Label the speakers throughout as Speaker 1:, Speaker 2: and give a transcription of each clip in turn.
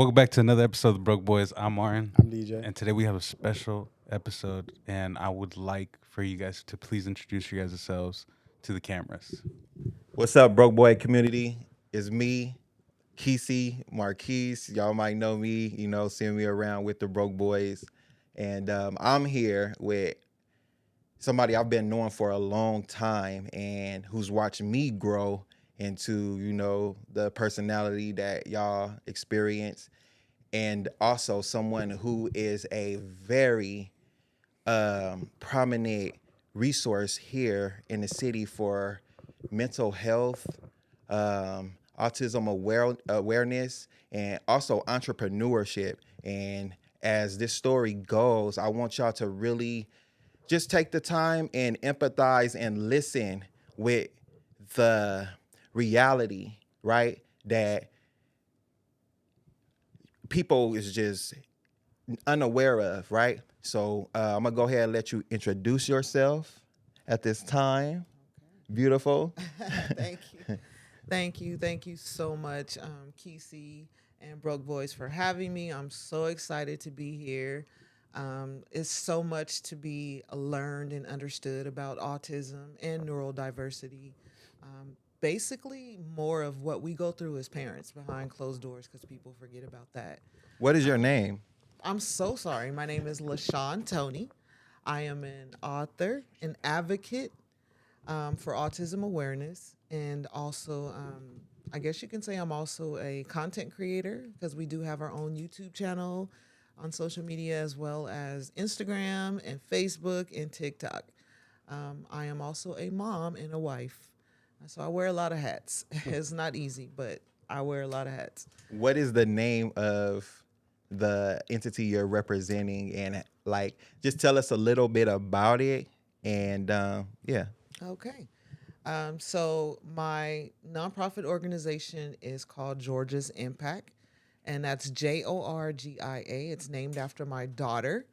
Speaker 1: Welcome back to another episode of the Broke Boys. I'm Martin.
Speaker 2: I'm DJ.
Speaker 1: And today we have a special episode, and I would like for you guys to please introduce your guys yourselves to the cameras.
Speaker 3: What's up, Broke Boy community? It's me, Kesey Marquise. Y'all might know me, seeing me around with the Broke Boys. And I'm here with somebody I've been knowing for a long time and who's watched me grow into, the personality that y'all experience. And also someone who is a very prominent resource here in the city for mental health, autism awareness, and also entrepreneurship. And as this story goes, I want y'all to really just take the time and empathize and listen with the reality, right? That people is just unaware of, right? So I'm gonna go ahead and let you introduce yourself at this time. Beautiful.
Speaker 4: Thank you so much, Kesey and Broke Boys, for having me. I'm so excited to be here. It's so much to be learned and understood about autism and neurodiversity. Basically, more of what we go through as parents behind closed doors, because people forget about that.
Speaker 3: What is your name?
Speaker 4: I'm so sorry. My name is LaShawn Toney. I am an author, an advocate for autism awareness, and also, I guess you can say I'm also a content creator, because we do have our own YouTube channel on social media, as well as Instagram and Facebook and TikTok. I am also a mom and a wife. So I wear a lot of hats. It's not easy, but I wear a lot of hats.
Speaker 3: What is the name of the entity you're representing? And just tell us a little bit about it. And yeah.
Speaker 4: Okay. So my nonprofit organization is called Jorgia's Impact, and that's Jorgia. It's named after my daughter,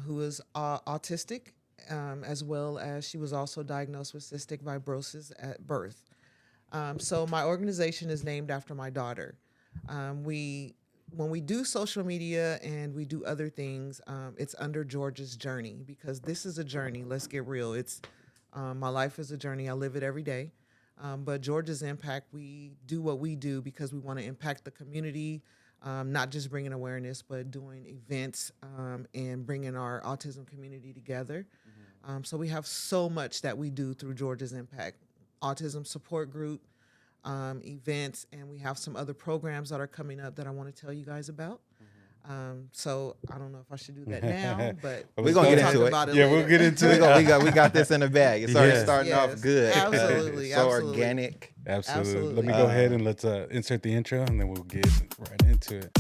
Speaker 4: who is autistic, as well as she was also diagnosed with cystic fibrosis at birth. So my organization is named after my daughter. When we do social media and we do other things, it's under Georgia's journey, because this is a journey. Let's get real. It's my life is a journey. I live it every day. But Georgia's Impact, we do what we do because we want to impact the community, not just bringing awareness, but doing events and bringing our autism community together. So we have so much that we do through Georgia's Impact. Autism support group, events, and we have some other programs that are coming up that I want to tell you guys about. So I don't know if I should do that now, but
Speaker 3: we're gonna get into it.
Speaker 1: Yeah, we'll get into it.
Speaker 3: We got this in the bag. It's already starting off good.
Speaker 4: Absolutely,
Speaker 3: So
Speaker 4: absolutely.
Speaker 3: organic.
Speaker 1: Absolutely. Let me go ahead and let's insert the intro, and then we'll get right into it.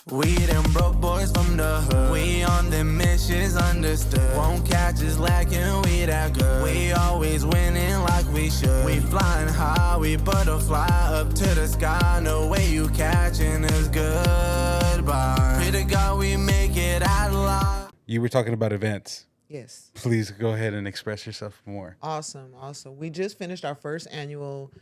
Speaker 5: We them broke boys from the hood. We on them missions, understood. Won't catch us lacking, we that good. We always winning like we should. We flying high, we butterfly up to the sky. No way you catching us, goodbye. Pray to God we make it out alive.
Speaker 1: You were talking about events.
Speaker 4: Yes.
Speaker 1: Please go ahead and express yourself more.
Speaker 4: Awesome. We just finished our first annual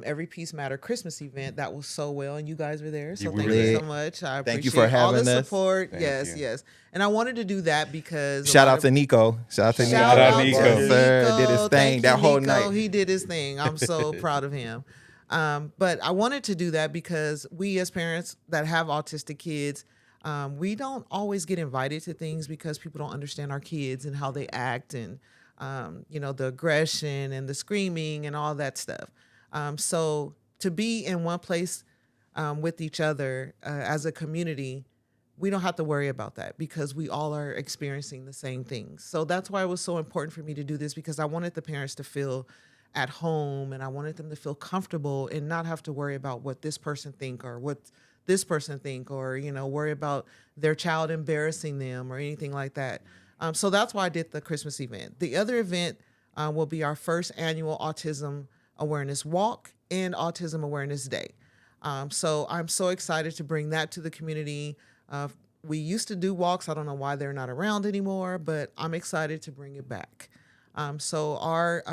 Speaker 4: Every Piece Matter Christmas event. That was so well, and you guys were there, so thank you so much. I appreciate
Speaker 3: Thank you for having
Speaker 4: all the
Speaker 3: us.
Speaker 4: support.
Speaker 1: Thank
Speaker 4: Yes,
Speaker 1: you.
Speaker 4: yes. And I wanted to do that because
Speaker 3: Shout out to Nico.
Speaker 4: Shout out
Speaker 1: Nico.
Speaker 4: to
Speaker 3: Sir, did his thing
Speaker 4: Thank
Speaker 3: that
Speaker 4: you,
Speaker 3: whole
Speaker 4: Nico.
Speaker 3: night.
Speaker 4: He did his thing. I'm so proud of him. But I wanted to do that because we as parents that have autistic kids, we don't always get invited to things because people don't understand our kids and how they act, and the aggression and the screaming and all that stuff. So to be in one place with each other as a community, we don't have to worry about that because we all are experiencing the same things. So that's why it was so important for me to do this, because I wanted the parents to feel at home, and I wanted them to feel comfortable and not have to worry about what this person think or what this person think, or worry about their child embarrassing them or anything like that. So that's why I did the Christmas event. The other event will be our first annual Autism Awareness Walk and Autism Awareness Day. So I'm so excited to bring that to the community. We used to do walks. I don't know why they're not around anymore, but I'm excited to bring it back. So our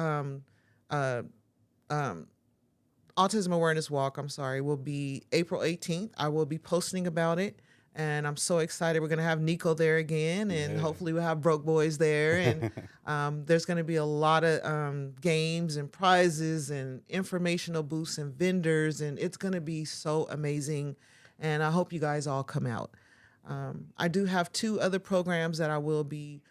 Speaker 4: Autism Awareness Walk, will be April 18th. I will be posting about it. And I'm so excited. We're going to have Nico there again, and hopefully we'll have Broke Boys there. And there's going to be a lot of games and prizes and informational booths and vendors, and it's going to be so amazing. And I hope you guys all come out. I do have 2 other programs that I will be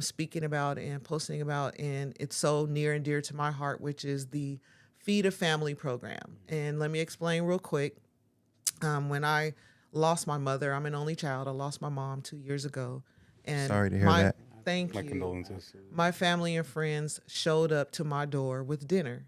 Speaker 4: speaking about and posting about, and it's so near and dear to my heart, which is the Feed a Family program. And let me explain real quick. When I lost my mother, I'm an only child. I lost my mom 2 years ago. And
Speaker 3: Sorry to hear that.
Speaker 4: Thank
Speaker 1: My
Speaker 4: you.
Speaker 1: condolences.
Speaker 4: My family and friends showed up to my door with dinner.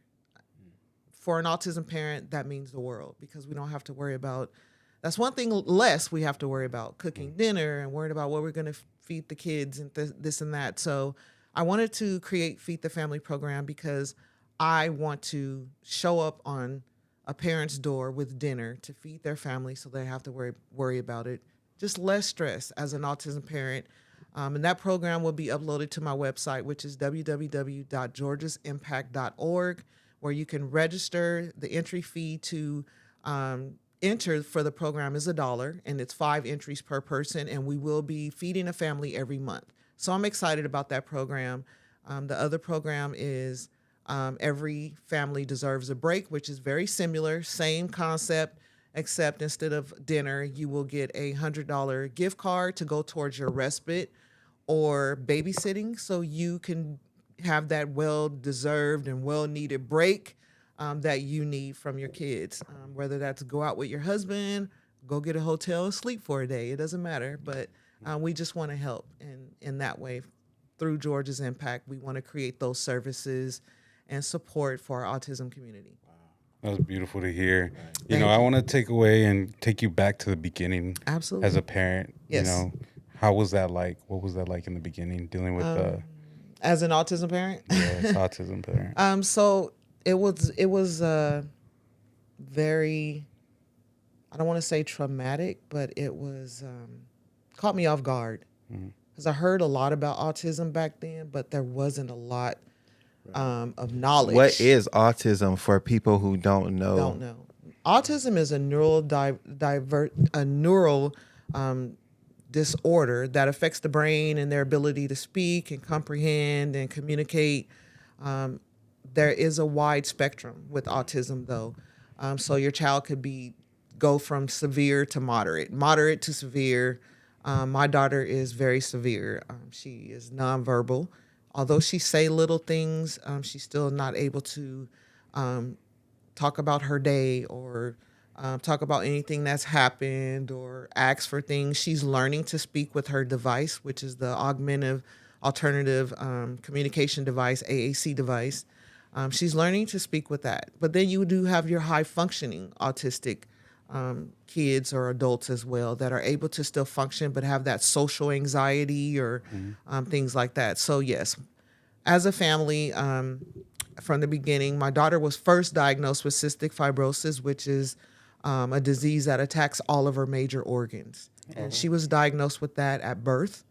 Speaker 4: For an autism parent, that means the world, because we don't have to worry about, that's one thing less we have to worry about, cooking dinner and worrying about what we're going to feed the kids and this and that. So I wanted to create Feed the Family program because I want to show up on a parent's door with dinner to feed their family so they have to worry about it. Just less stress as an autism parent. And that program will be uploaded to my website, which is www.georgiasimpact.org, where you can register. The entry fee to enter for the program is $1, and it's 5 entries per person, and we will be feeding a family every month. So I'm excited about that program. The other program is Every Family Deserves a Break, which is very similar, same concept, except instead of dinner, you will get a $100 gift card to go towards your respite or babysitting, so you can have that well-deserved and well-needed break that you need from your kids, whether that's go out with your husband, go get a hotel and sleep for a day. It doesn't matter, but we just want to help in that way. Through Georgia's Impact, we want to create those services and support for our autism community.
Speaker 1: That was beautiful to hear.
Speaker 4: Thank
Speaker 1: I
Speaker 4: you.
Speaker 1: want to take away and take you back to the beginning.
Speaker 4: Absolutely.
Speaker 1: As a parent,
Speaker 4: Yes.
Speaker 1: How was that like? What was that like in the beginning, dealing with
Speaker 4: As an autism parent?
Speaker 1: autism parent?
Speaker 4: So it was very, I don't want to say traumatic, but it was caught me off guard because I heard a lot about autism back then, but there wasn't a lot of knowledge.
Speaker 3: What is autism for people who don't know?
Speaker 4: Don't know. Autism is a neural disorder that affects the brain and their ability to speak and comprehend and communicate. There is a wide spectrum with autism, though. So your child could go from severe to moderate to severe. My daughter is very severe. She is nonverbal. Although she say little things, she's still not able to talk about her day or talk about anything that's happened or ask for things. She's learning to speak with her device, which is the alternative communication device, AAC device. She's learning to speak with that. But then you do have your high functioning autistic kids or adults as well that are able to still function but have that social anxiety or things like that. So yes, as a family, from the beginning, my daughter was first diagnosed with cystic fibrosis, which is a disease that attacks all of her major organs. And she was diagnosed with that at birth.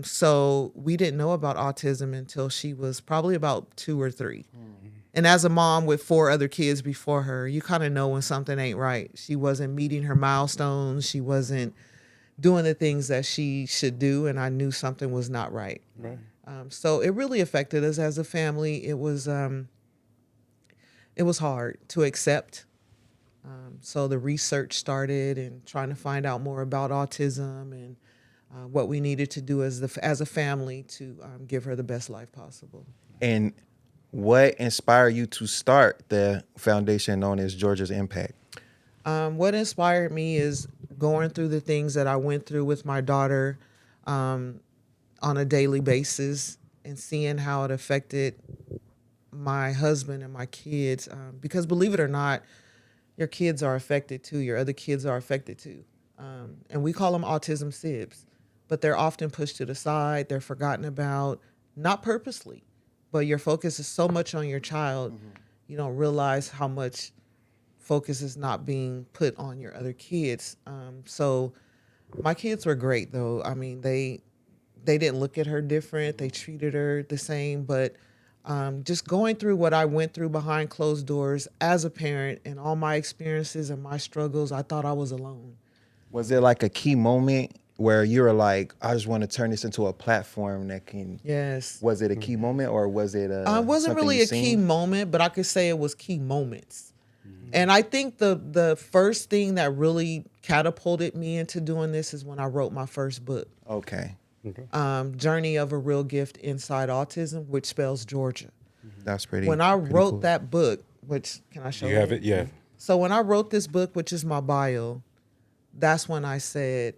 Speaker 4: So we didn't know about autism until she was probably about 2 or 3. And as a mom with 4 other kids before her, you kind of know when something ain't right. She wasn't meeting her milestones. She wasn't doing the things that she should do. And I knew something was not right.
Speaker 1: Right.
Speaker 4: So it really affected us as a family. It was hard to accept. So the research started and trying to find out more about autism and what we needed to do as a family to give her the best life possible.
Speaker 3: And what inspired you to start the foundation known as Georgia's Impact?
Speaker 4: What inspired me is going through the things that I went through with my daughter on a daily basis and seeing how it affected my husband and my kids. Because believe it or not, your kids are affected too. Your other kids are affected too. And we call them autism sibs, but they're often pushed to the side. They're forgotten about, not purposely, but your focus is so much on your child, you don't realize how much focus is not being put on your other kids. So my kids were great, though. I mean, they didn't look at her different. They treated her the same, but Just going through what I went through behind closed doors as a parent and all my experiences and my struggles, I thought I was alone.
Speaker 3: Was there like a key moment where you were like, I just want to turn this into a platform that can?
Speaker 4: Yes.
Speaker 3: Was it a key moment, or was it?
Speaker 4: It wasn't
Speaker 3: something
Speaker 4: really
Speaker 3: you
Speaker 4: a key
Speaker 3: seen?
Speaker 4: moment, but I could say it was key moments. And I think the first thing that really catapulted me into doing this is when I wrote my first book,
Speaker 3: Okay,
Speaker 4: Journey of a Real Gift Inside Autism, which spells Georgia.
Speaker 3: that's pretty.
Speaker 4: When I
Speaker 3: pretty
Speaker 4: wrote
Speaker 3: cool.
Speaker 4: that book, which can I show
Speaker 1: You have it? Yeah.
Speaker 4: So when I wrote this book, which is my bio, that's when I said,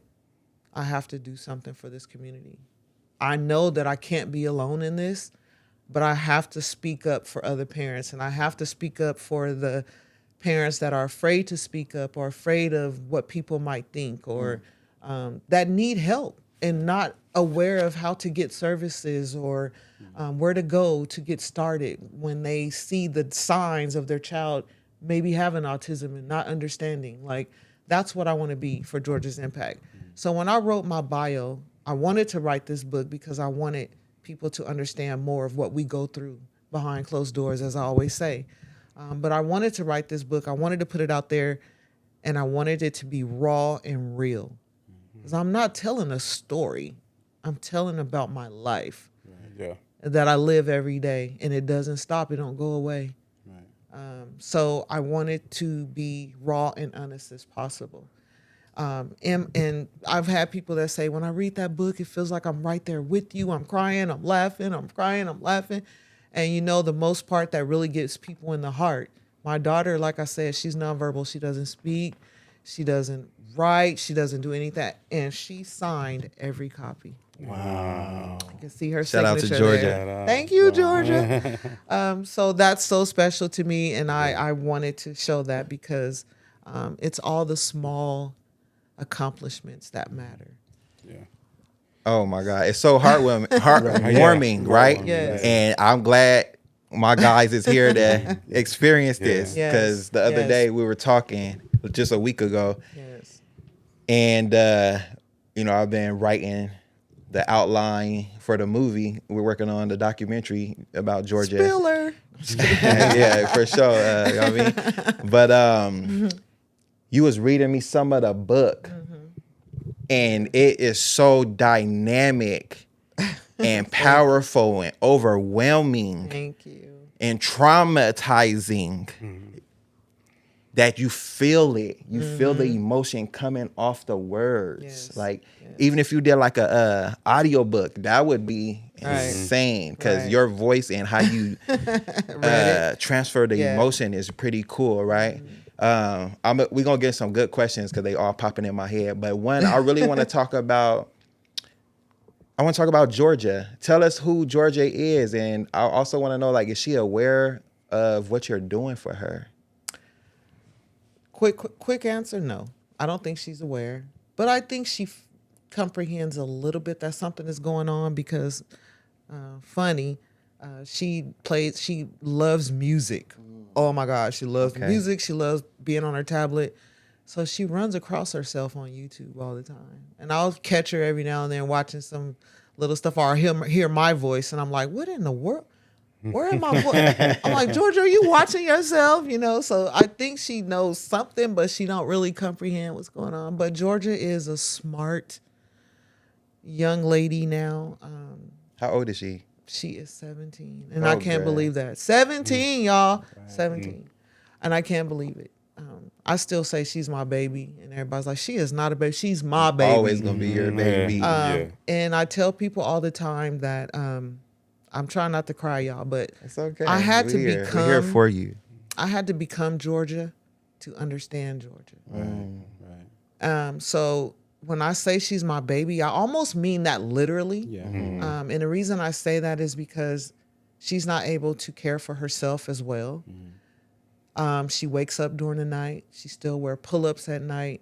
Speaker 4: I have to do something for this community. I know that I can't be alone in this, but I have to speak up for other parents, and I have to speak up for the parents that are afraid to speak up or afraid of what people might think, or that need help and not aware of how to get services or where to go to get started when they see the signs of their child maybe having autism and not understanding. Like, that's what I want to be for Georgia's Impact. So when I wrote my bio, I wanted to write this book because I wanted people to understand more of what we go through behind closed doors, as I always say. But I wanted to write this book. I wanted to put it out there, and I wanted it to be raw and real. Because I'm not telling a story. I'm telling about my life
Speaker 1: Yeah.
Speaker 4: that I live every day, and it doesn't stop. It don't go away. So I wanted to be raw and honest as possible. And I've had people that say, when I read that book, it feels like I'm right there with you. I'm crying, I'm laughing, I'm crying, I'm laughing. And you know, the most part that really gets people in the heart, my daughter, like I said, she's nonverbal. She doesn't speak. She doesn't write. She doesn't do anything. And she signed every copy.
Speaker 1: Wow.
Speaker 4: You can see her
Speaker 3: Shout out to
Speaker 4: signature
Speaker 3: Georgia.
Speaker 4: there.
Speaker 1: Shout out.
Speaker 4: Thank you, Georgia. So that's so special to me, and I wanted to show that because it's all the small accomplishments that matter.
Speaker 1: Yeah.
Speaker 3: Oh my God, it's so heartwarming, right?
Speaker 4: Yes.
Speaker 3: And I'm glad my guys is here to experience this,
Speaker 4: Yes.
Speaker 3: because the other
Speaker 4: Yes.
Speaker 3: day we were talking just a week ago,
Speaker 4: Yes.
Speaker 3: and you know, I've been writing the outline for the movie. We're working on the documentary about Georgia.
Speaker 4: Spiller.
Speaker 3: Yeah, for sure. You know what I mean? But you was reading me some of the book, and it is so dynamic and powerful and overwhelming
Speaker 4: Thank you.
Speaker 3: and traumatizing that you feel it. You feel the emotion coming off the words.
Speaker 4: Yes.
Speaker 3: Like, even if you did like a audio book, that would be
Speaker 4: Right.
Speaker 3: insane, because
Speaker 4: Right.
Speaker 3: your voice and how you transfer the
Speaker 4: Yeah.
Speaker 3: emotion is pretty cool, right? We're gonna get some good questions because they all popping in my head. But one, I really want to talk about. I want to talk about Georgia. Tell us who Georgia is, and I also want to know, like, is she aware of what you're doing for her?
Speaker 4: Quick answer, no. I don't think she's aware. But I think she comprehends a little bit that something is going on because, she loves music. Oh my God, she loves
Speaker 3: Okay.
Speaker 4: music. She loves being on her tablet. So she runs across herself on YouTube all the time. And I'll catch her every now and then watching some little stuff, or I'll hear my voice, and I'm like, what in the world? Where am I? I'm like, Georgia, are you watching yourself? You know, so I think she knows something, but she don't really comprehend what's going on. But Georgia is a smart young lady now.
Speaker 3: How old is she?
Speaker 4: She is 17, and
Speaker 3: Oh,
Speaker 4: I can't
Speaker 3: God.
Speaker 4: believe that. 17, y'all, 17, and I can't believe it. I still say she's my baby, and everybody's like, she is not a baby. She's my baby.
Speaker 3: Always gonna be your baby.
Speaker 4: And I tell people all the time that I'm trying not to cry, y'all, but
Speaker 3: It's okay.
Speaker 4: I had to
Speaker 3: We're here
Speaker 4: become
Speaker 3: for you.
Speaker 4: I had to become Georgia to understand Georgia. So when I say she's my baby, I almost mean that literally.
Speaker 1: Yeah.
Speaker 4: And the reason I say that is because she's not able to care for herself as well. She wakes up during the night. She still wear pull-ups at night.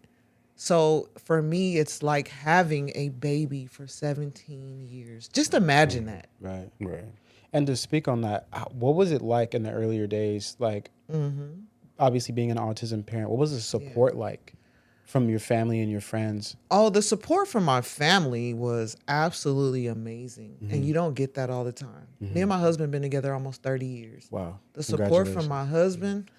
Speaker 4: So for me, it's like having a baby for 17 years. Just imagine that.
Speaker 2: Right.
Speaker 1: Right.
Speaker 2: And to speak on that, what was it like in the earlier days? Like, obviously being an autism parent, what was the support like from your family and your friends?
Speaker 4: Oh, the support from my family was absolutely amazing. And you don't get that all the time. Me and my husband been together almost 30 years.
Speaker 2: Wow.
Speaker 4: The support from my husband,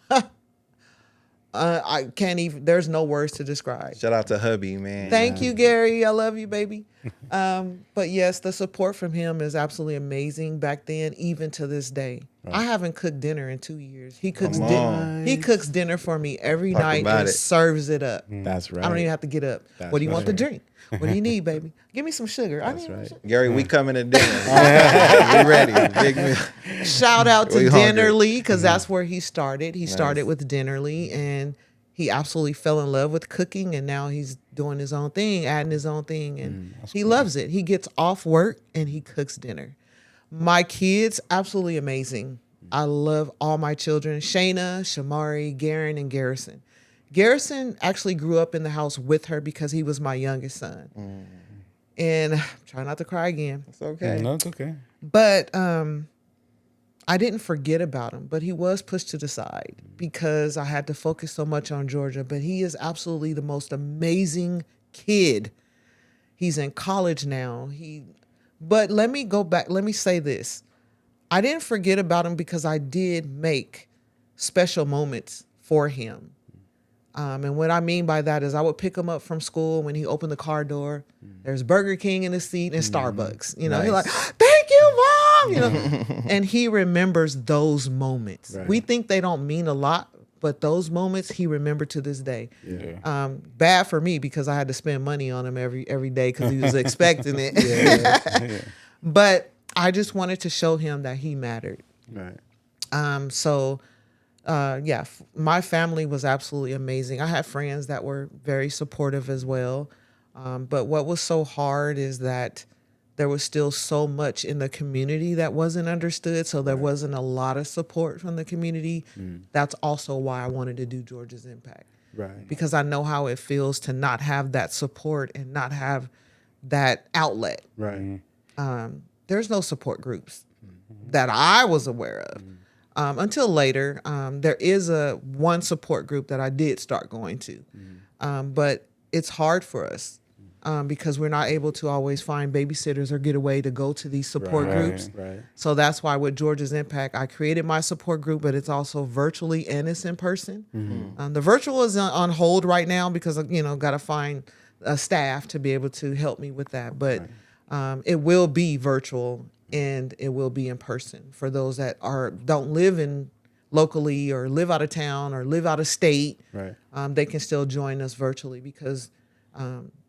Speaker 4: I can't even, there's no words to describe.
Speaker 3: Shout out to hubby, man.
Speaker 4: Thank you, Gary. I love you, baby. But yes, the support from him is absolutely amazing back then, even to this day. I haven't cooked dinner in 2 years. He cooks he cooks dinner for me every
Speaker 3: Talk
Speaker 4: night
Speaker 3: about
Speaker 4: and
Speaker 3: it.
Speaker 4: serves it up.
Speaker 2: That's right.
Speaker 4: I don't even have to get up.
Speaker 2: That's
Speaker 4: What do you want to
Speaker 2: right.
Speaker 4: drink? What do you need, baby? Give me some sugar. I
Speaker 2: That's
Speaker 4: need
Speaker 2: right.
Speaker 3: Gary, we coming to dinner. We ready. Big meal.
Speaker 4: Shout out to
Speaker 3: We hungry.
Speaker 4: Dinnerly, because that's where he started. He started with Dinnerly, and he absolutely fell in love with cooking, and now he's doing his own thing, adding his own thing, and he loves it. He gets off work and he cooks dinner. My kids, absolutely amazing. I love all my children, Shayna, Shamari, Garen, and Garrison. Garrison actually grew up in the house with her because he was my youngest son. And try not to cry again.
Speaker 3: It's okay.
Speaker 1: No, it's okay.
Speaker 4: But I didn't forget about him, but he was pushed to the side because I had to focus so much on Jorgia. But he is absolutely the most amazing kid. He's in college now. But let me go back. Let me say this. I didn't forget about him because I did make special moments for him. And what I mean by that is I would pick him up from school when he opened the car door. There's Burger King in the seat and Starbucks. You know, he's like, thank you, Mom. You know, and he remembers those moments.
Speaker 2: Right.
Speaker 4: We think they don't mean a lot, but those moments he remembered to this day.
Speaker 2: Yeah.
Speaker 4: Bad for me because I had to spend money on him every day because he was expecting it. But I just wanted to show him that he mattered.
Speaker 2: Right.
Speaker 4: My family was absolutely amazing. I had friends that were very supportive as well. But what was so hard is that there was still so much in the community that wasn't understood. So there wasn't a lot of support from the community. That's also why I wanted to do Georgia's Impact.
Speaker 2: Right.
Speaker 4: Because I know how it feels to not have that support and not have that outlet.
Speaker 2: Right.
Speaker 4: There's no support groups that I was aware of. Until later, there is one support group that I did start going to. But it's hard for us because we're not able to always find babysitters or get away to go to these support groups.
Speaker 2: Right.
Speaker 4: So that's why with Georgia's Impact, I created my support group, but it's also virtually and it's in person. The virtual is on hold right now because, got to find a staff to be able to help me with that. But it will be virtual and it will be in person for those that don't live in locally or live out of town or live out of state.
Speaker 2: Right.
Speaker 4: They can still join us virtually because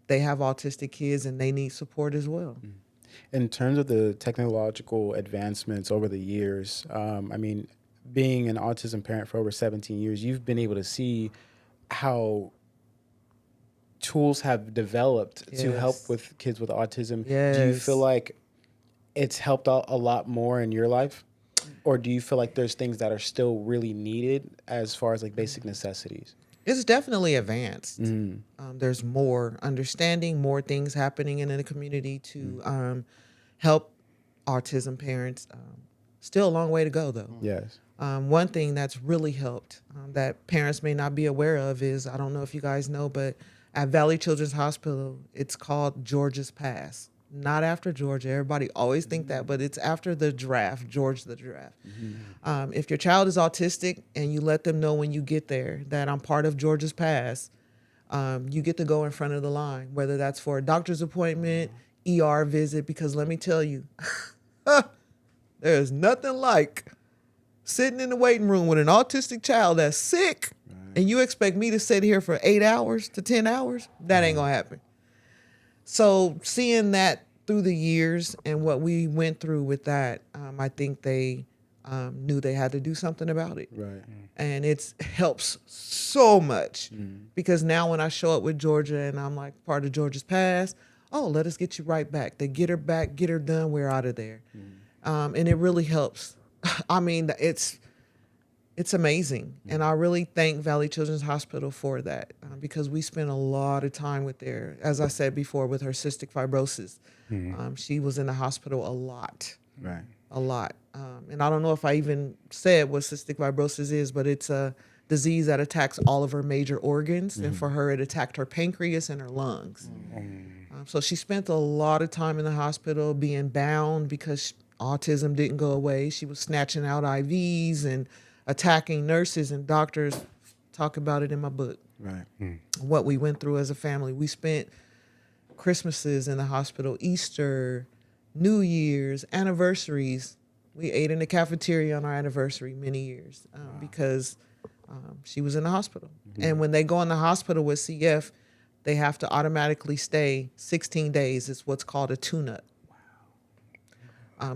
Speaker 4: they have autistic kids and they need support as well.
Speaker 2: In terms of the technological advancements over the years, being an autism parent for over 17 years, you've been able to see how tools have developed to help with kids with autism.
Speaker 4: Yes.
Speaker 2: Do you feel like it's helped out a lot more in your life? Or do you feel like there's things that are still really needed as far as like basic necessities?
Speaker 4: It's definitely advanced. There's more understanding, more things happening in the community to help autism parents. Still a long way to go, though.
Speaker 2: Yes.
Speaker 4: One thing that's really helped that parents may not be aware of is, I don't know if you guys know, but at Valley Children's Hospital, it's called Georgia's Pass. Not after Georgia. Everybody always think that, but it's after the giraffe, George the giraffe. If your child is autistic and you let them know when you get there that I'm part of Georgia's Pass, you get to go in front of the line, whether that's for a doctor's appointment, ER visit, because let me tell you, there's nothing like sitting in the waiting room with an autistic child that's sick, and you expect me to sit here for 8 hours to 10 hours? That ain't gonna happen. So seeing that through the years and what we went through with that, I think they knew they had to do something about it.
Speaker 2: Right.
Speaker 4: And it helps so much because now when I show up with Georgia and I'm like part of Georgia's Pass, let us get you right back. They get her back, get her done, we're out of there. And it really helps. I mean, it's amazing. And I really thank Valley Children's Hospital for that because we spent a lot of time with there. As I said before, with her cystic fibrosis, she was in the hospital a lot.
Speaker 2: Right.
Speaker 4: A lot. And I don't know if I even said what cystic fibrosis is, but it's a disease that attacks all of her major organs. And for her, it attacked her pancreas and her lungs. So she spent a lot of time in the hospital being bound because autism didn't go away. She was snatching out IVs and attacking nurses and doctors. Talk about it in my book.
Speaker 2: Right.
Speaker 4: What we went through as a family. We spent Christmases in the hospital, Easter, New Year's, anniversaries. We ate in the cafeteria on our anniversary many years because she was in the hospital. And when they go in the hospital with CF, they have to automatically stay 16 days. It's what's called a tune-up.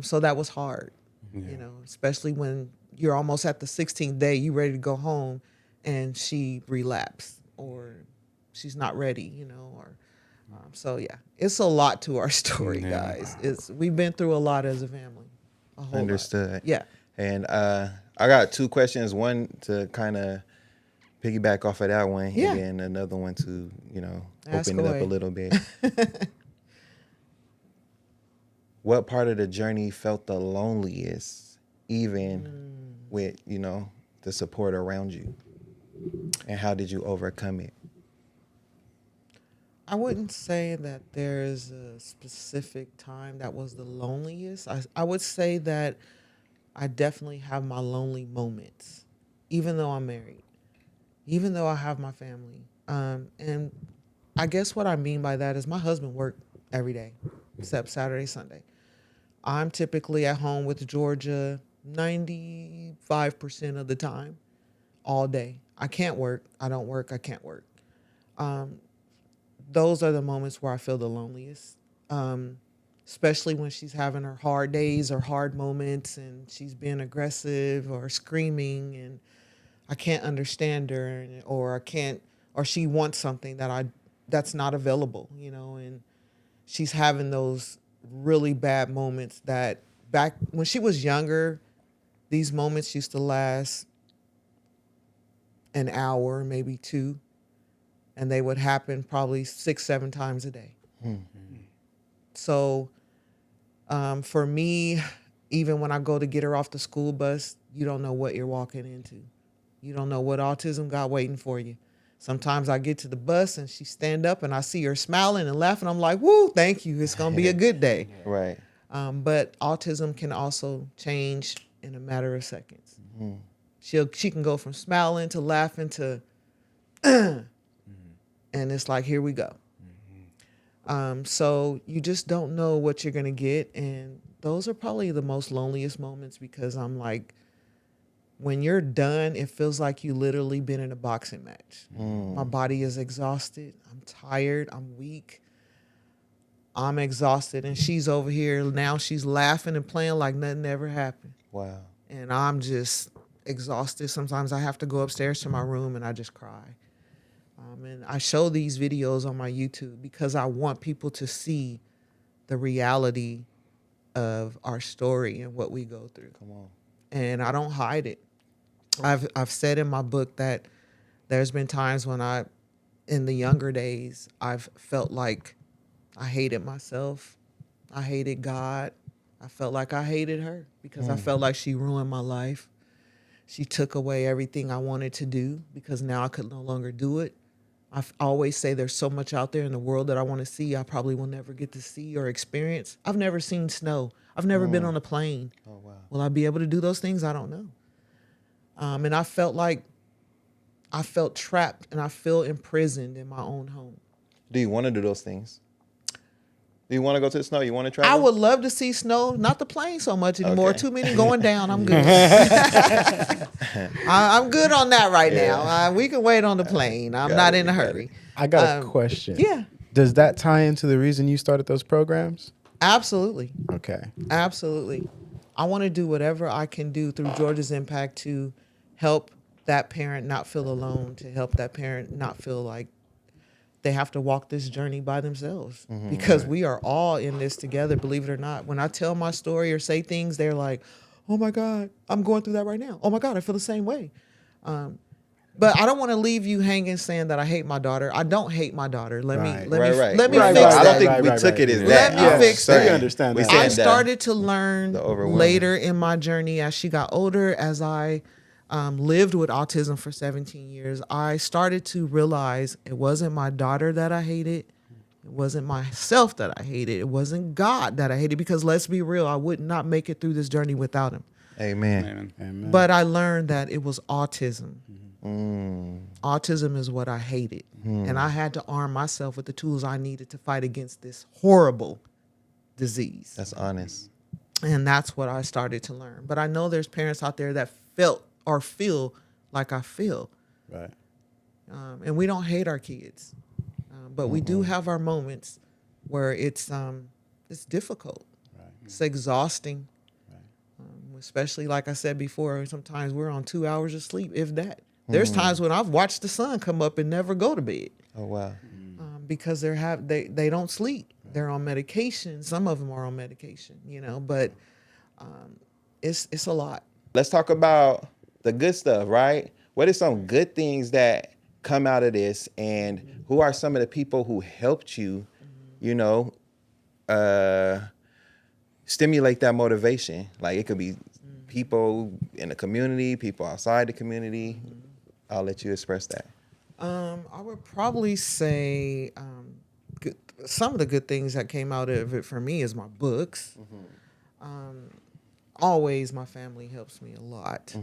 Speaker 4: So that was hard, you know, especially when you're almost at the 16th day, you ready to go home, and she relapsed or she's not ready, you know, or so yeah, it's a lot to our story, guys. We've been through a lot as a family. A whole
Speaker 3: Understood.
Speaker 4: lot. Yeah.
Speaker 3: And I got two questions. One to kind of piggyback off of that one,
Speaker 4: Yeah.
Speaker 3: and then another one to, you know,
Speaker 4: Ask
Speaker 3: open it up
Speaker 4: away.
Speaker 3: a little bit. What part of the journey felt the loneliest, even with, you know, the support around you? And how did you overcome it?
Speaker 4: I wouldn't say that there's a specific time that was the loneliest. I would say that I definitely have my lonely moments, even though I'm married, even though I have my family. And I guess what I mean by that is my husband worked every day except Saturday, Sunday. I'm typically at home with Jorgia 95% of the time, all day. I can't work. I don't work. I can't work. Those are the moments where I feel the loneliest, especially when she's having her hard days or hard moments and she's being aggressive or screaming and I can't understand her, or she wants something that's not available, you know, and she's having those really bad moments that back when she was younger, these moments used to last an hour, maybe two, and they would happen probably 6-7 times a day. So for me, even when I go to get her off the school bus, you don't know what you're walking into. You don't know what autism got waiting for you. Sometimes I get to the bus and she stand up and I see her smiling and laughing. I'm like, woo, thank you. It's going to be a good day.
Speaker 3: Right.
Speaker 4: But autism can also change in a matter of seconds. She can go from smiling to laughing to, and it's like, here we go. So you just don't know what you're going to get. And those are probably the most loneliest moments because I'm like, when you're done, it feels like you literally been in a boxing match. My body is exhausted. I'm tired. I'm weak. I'm exhausted. And she's over here. Now she's laughing and playing like nothing ever happened.
Speaker 3: Wow.
Speaker 4: And I'm just exhausted. Sometimes I have to go upstairs to my room and I just cry. And I show these videos on my YouTube because I want people to see the reality of our story and what we go through.
Speaker 3: Come on.
Speaker 4: And I don't hide it. I've said in my book that there's been times when in the younger days, I've felt like I hated myself. I hated God. I felt like I hated her because I felt like she ruined my life. She took away everything I wanted to do because now I could no longer do it. I always say there's so much out there in the world that I want to see. I probably will never get to see or experience. I've never seen snow. I've never been on a plane.
Speaker 3: Oh, wow.
Speaker 4: Will I be able to do those things? I don't know. And I felt trapped and I feel imprisoned in my own home.
Speaker 3: Do you want to do those things? Do you want to go to the snow? You want to travel?
Speaker 4: I would love to see snow, not the plane so much anymore.
Speaker 3: Okay.
Speaker 4: Too many going down. I'm good. I'm good on that right now. We can wait on the plane. I'm not in a hurry.
Speaker 2: I got a question.
Speaker 4: Yeah,
Speaker 2: Does that tie into the reason you started those programs?
Speaker 4: absolutely.
Speaker 2: Okay.
Speaker 4: Absolutely. I want to do whatever I can do through Georgia's Impact to help that parent not feel alone, to help that parent not feel like they have to walk this journey by themselves because we are all in this together, believe it or not. When I tell my story or say things, they're like, oh my God, I'm going through that right now. Oh my God, I feel the same way. But I don't want to leave you hanging saying that I hate my daughter. I don't hate my daughter. Let me fix
Speaker 3: Right.
Speaker 4: that.
Speaker 3: I don't think we took it as that.
Speaker 4: Let me fix that.
Speaker 2: We understand that.
Speaker 3: said
Speaker 4: I
Speaker 3: that.
Speaker 4: started to learn
Speaker 3: The overwhelming.
Speaker 4: later in my journey as she got older, as I lived with autism for 17 years, I started to realize it wasn't my daughter that I hated. It wasn't myself that I hated. It wasn't God that I hated, because let's be real, I would not make it through this journey without him.
Speaker 3: Amen.
Speaker 2: Amen.
Speaker 4: But I learned that it was autism. Autism is what I hated. And I had to arm myself with the tools I needed to fight against this horrible disease.
Speaker 3: That's honest.
Speaker 4: And that's what I started to learn. But I know there's parents out there that felt or feel like I feel.
Speaker 2: Right.
Speaker 4: And we don't hate our kids. But we do have our moments where it's difficult.
Speaker 2: Right.
Speaker 4: It's exhausting. Especially, like I said before, sometimes we're on 2 hours of sleep, if that. There's times when I've watched the sun come up and never go to bed.
Speaker 3: Oh wow.
Speaker 4: Because they don't sleep. They're on medication. Some of them are on medication, but it's a lot.
Speaker 3: Let's talk about the good stuff, right? What are some good things that come out of this, and who are some of the people who helped you, stimulate that motivation? Like, it could be people in the community, people outside the community. I'll let you express that.
Speaker 4: I would probably say some of the good things that came out of it for me is my books. Always my family helps me a lot.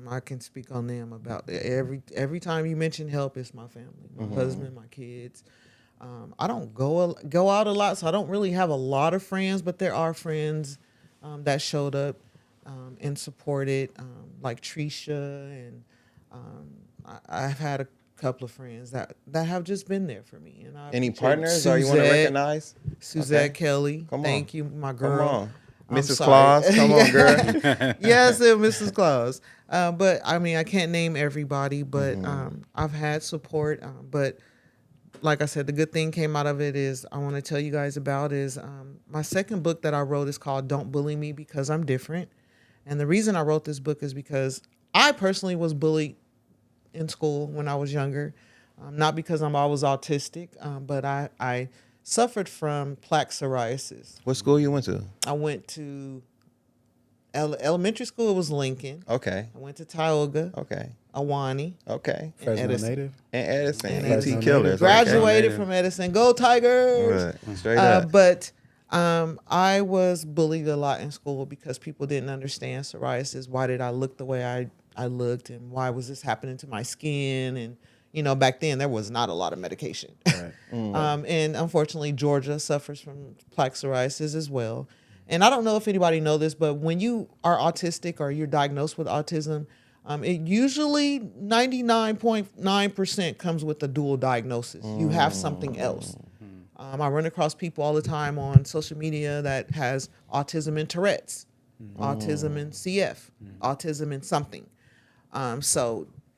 Speaker 4: I can speak on them about every time you mention help, it's my family, my husband, my kids. I don't go out a lot, so I don't really have a lot of friends, but there are friends that showed up and supported, like Trisha, and I've had a couple of friends that have just been there for me. And
Speaker 3: Any partners or you want to recognize?
Speaker 4: Suzette Kelly.
Speaker 3: Come on.
Speaker 4: Thank you, my girl.
Speaker 3: Come on.
Speaker 4: I'm
Speaker 3: Mrs.
Speaker 4: sorry.
Speaker 3: Claus, come on, girl.
Speaker 4: Yes, Mrs. Claus. But I mean, I can't name everybody, but I've had support. But like I said, the good thing came out of it is I want to tell you guys about is my second book that I wrote is called Don't Bully Me Because I'm Different. And the reason I wrote this book is because I personally was bullied in school when I was younger. Not because I was autistic, but I suffered from plaque psoriasis.
Speaker 3: What school you went to?
Speaker 4: I went to elementary school. It was Lincoln.
Speaker 3: Okay.
Speaker 4: I went to Tioga,
Speaker 3: Okay.
Speaker 4: Awani,
Speaker 3: Okay.
Speaker 4: and
Speaker 2: Fresno
Speaker 4: Edison.
Speaker 2: native.
Speaker 3: And Edison.
Speaker 4: And
Speaker 3: ET
Speaker 4: Edison.
Speaker 3: Killers.
Speaker 4: Graduated
Speaker 1: Okay.
Speaker 4: from Edison. Go Tigers!
Speaker 3: Right. Straight up.
Speaker 4: But I was bullied a lot in school because people didn't understand psoriasis. Why did I look the way I looked, and why was this happening to my skin? And back then there was not a lot of medication.
Speaker 2: Right.
Speaker 4: And unfortunately, Jorgia suffers from plaque psoriasis as well. And I don't know if anybody know this, but when you are autistic or you're diagnosed with autism, it usually 99.9% comes with a dual diagnosis. You have something else. I run across people all the time on social media that has autism and Tourette's, autism and CF, autism and something.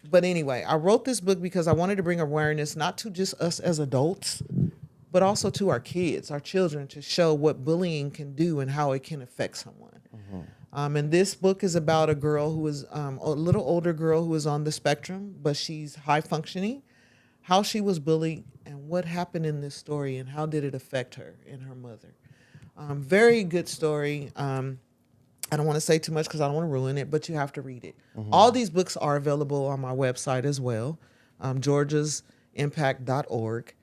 Speaker 4: But anyway, I wrote this book because I wanted to bring awareness not to just us as adults, but also to our kids, our children, to show what bullying can do and how it can affect someone. And this book is about a girl who is a little older girl who is on the spectrum, but she's high functioning, how she was bullied and what happened in this story and how did it affect her and her mother. Very good story. I don't want to say too much because I don't want to ruin it, but you have to read it. All these books are available on my website as well, georgiasimpact.org.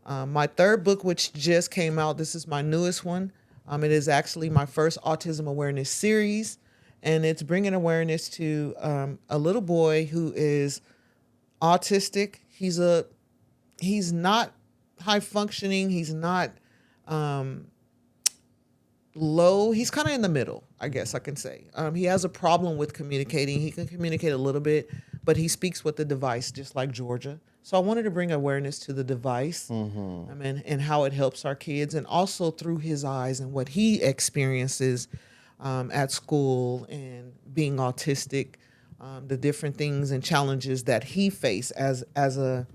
Speaker 4: My third book, which just came out, this is my newest one. It is actually my first autism awareness series, and it's bringing awareness to a little boy who is autistic. He's not high functioning. He's not low. He's kind of in the middle, I guess I can say. He has a problem with communicating. He can communicate a little bit, but he speaks with the device, just like Jorgia. So I wanted to bring awareness to the device and how it helps our kids, and also through his eyes and what he experiences at school and being autistic, the different things and challenges that he faced as a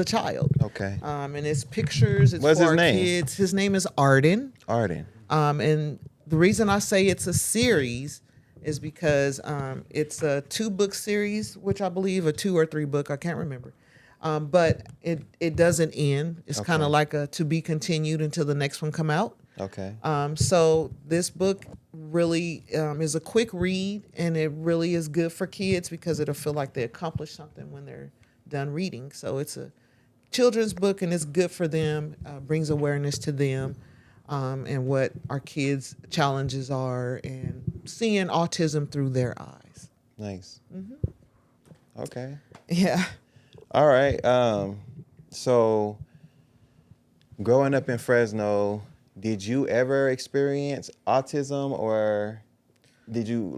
Speaker 4: child.
Speaker 3: Okay.
Speaker 4: And it's pictures. It's
Speaker 3: What's
Speaker 4: for
Speaker 3: his
Speaker 4: our
Speaker 3: name?
Speaker 4: kids. His name is Arden.
Speaker 3: Arden.
Speaker 4: And the reason I say it's a series is because it's a 2-book series, which I believe a 2 or 3 book. I can't remember. But it doesn't end. It's kind of like a to be continued until the next one come out.
Speaker 3: Okay.
Speaker 4: So this book really is a quick read, and it really is good for kids because it'll feel like they accomplished something when they're done reading. So it's a children's book, and it's good for them, brings awareness to them, and what our kids' challenges are, and seeing autism through their eyes.
Speaker 3: Nice. Okay.
Speaker 4: Yeah.
Speaker 3: All right. So growing up in Fresno, did you ever experience autism, or did you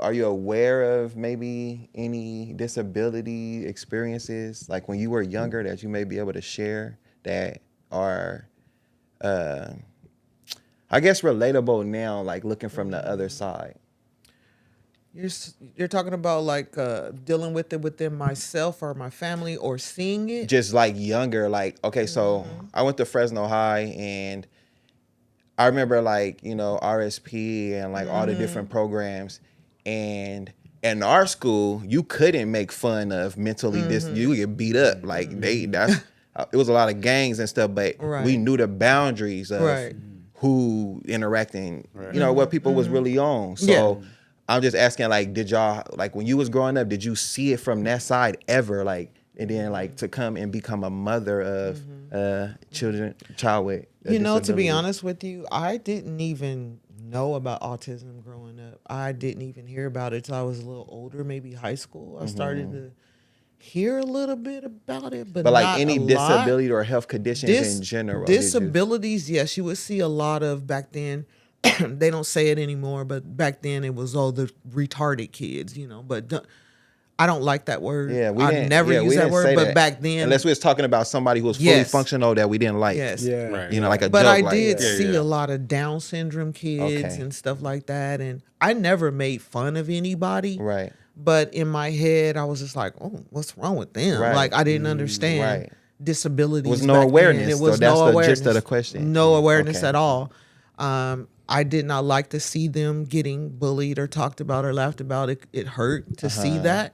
Speaker 3: are you aware of maybe any disability experiences like when you were younger that you may be able to share that are I guess relatable now, like looking from the other side?
Speaker 4: You're talking about like dealing with it within myself or my family, or seeing it?
Speaker 3: Just like younger, like, okay, so I went to Fresno High, and I remember like, RSP and like all the different programs, and in our school, you couldn't make fun of mentally you would get beat up. Like it was a lot of gangs and stuff, but we knew the boundaries of who interacting, what people was really on. So I'm just asking, like, did y'all, like, when you was growing up, did you see it from that side ever? Like, and then like to come and become a mother of child with a
Speaker 4: to be
Speaker 3: disability?
Speaker 4: honest with you, I didn't even know about autism growing up. I didn't even hear about it till I was a little older, maybe high school. I started to hear a little bit about it, but
Speaker 3: like
Speaker 4: not
Speaker 3: any
Speaker 4: a lot.
Speaker 3: disability or health conditions in general.
Speaker 4: Disabilities, yes, you would see a lot of back then. They don't say it anymore, but back then it was all the retarded kids, but I don't like that word.
Speaker 3: Yeah,
Speaker 4: I never use that word, but back then,
Speaker 3: unless we was talking about somebody who was fully functional that we didn't like.
Speaker 4: yes,
Speaker 2: Yeah.
Speaker 1: Right.
Speaker 3: Like a
Speaker 4: but
Speaker 3: joke.
Speaker 4: I
Speaker 3: like
Speaker 4: did
Speaker 3: that.
Speaker 4: see a lot of Down syndrome kids
Speaker 3: Okay.
Speaker 4: and stuff like that, and I never made fun of anybody.
Speaker 3: Right.
Speaker 4: But in my head, I was just like, "Oh, what's wrong with them?"
Speaker 3: Right.
Speaker 4: Like I didn't understand
Speaker 3: right.
Speaker 4: disabilities.
Speaker 3: There was no
Speaker 4: back then.
Speaker 3: awareness,
Speaker 4: It
Speaker 3: so
Speaker 4: was
Speaker 3: that's
Speaker 4: no
Speaker 3: the
Speaker 4: awareness.
Speaker 3: gist of the question.
Speaker 4: No awareness
Speaker 3: Okay.
Speaker 4: at all. I did not like to see them getting bullied or talked about or laughed about. It hurt to see that.